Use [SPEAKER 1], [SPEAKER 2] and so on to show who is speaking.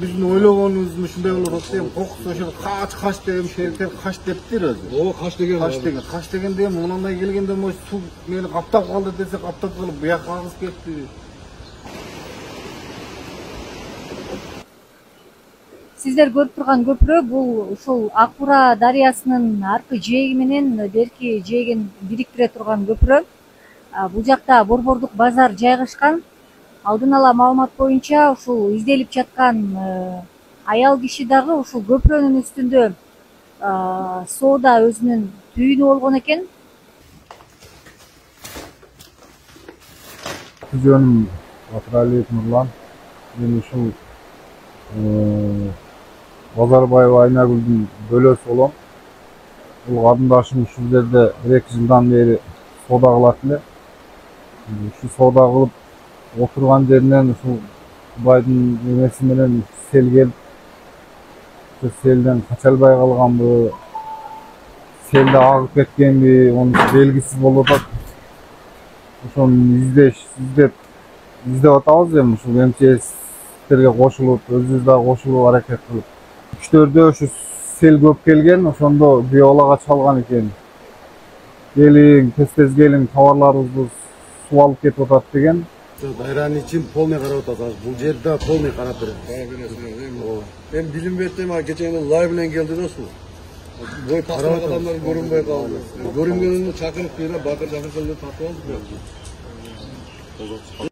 [SPEAKER 1] Биздин ойлогонубуз ушундай болуп атат эми кокус ошол кач деген шериктер кач дептир өзү.
[SPEAKER 2] О, кач деген.
[SPEAKER 1] Кач дегенде эми мындай келгенде мо суу мени каптап калды десе каптап калып буяка агызып кетти.
[SPEAKER 3] Сиздер көрүп турган көпүрө бул ушул Ак Бура дарыясынын аркы жээги менен берки жээгин бириктире турган көпүрө. Бул жакта Борбордук базар жайгашкан. Алдын ала маалымат боюнча ушул изделип жаткан аял киши дагы ушул көпүрөнүн үстүндө соода өзүнүн түйүнү болгон экен.
[SPEAKER 4] Жөнүм Батыралиев Нурлан. Мен ушул Базарбаева Айнагүлдүн бөлөсү болом. Бул кадымдашым ушул жерде 1-2 жылдан бери соода кылат эле. Ушу соода кылып отурган жеринен ушул Кудайдын эмеси менен сел келип, селден кача албай калганбы, селде агып кеткенби, онусу белгисиз болуп атат. Ошону издеп атабыз эми ушул МЧСтерге кошулуп, өзүбүз дагы кошулуп аракет кылып. Күчтөрдө ушу сел көп келген, ошондо биолага чалган экен. Келиң, тез келиң, товарларыбызды суу алып кетип атат деген.
[SPEAKER 2] Дайранын ичин полный карап атат. Бул жерде полный карап берет. Эми билинбейт эми кечээ лай менен келди да суу. Бой пастырак адамдар көрүнбөй калды. Көрүнгөнүндө чакырып бакыр чакырып тартып алды.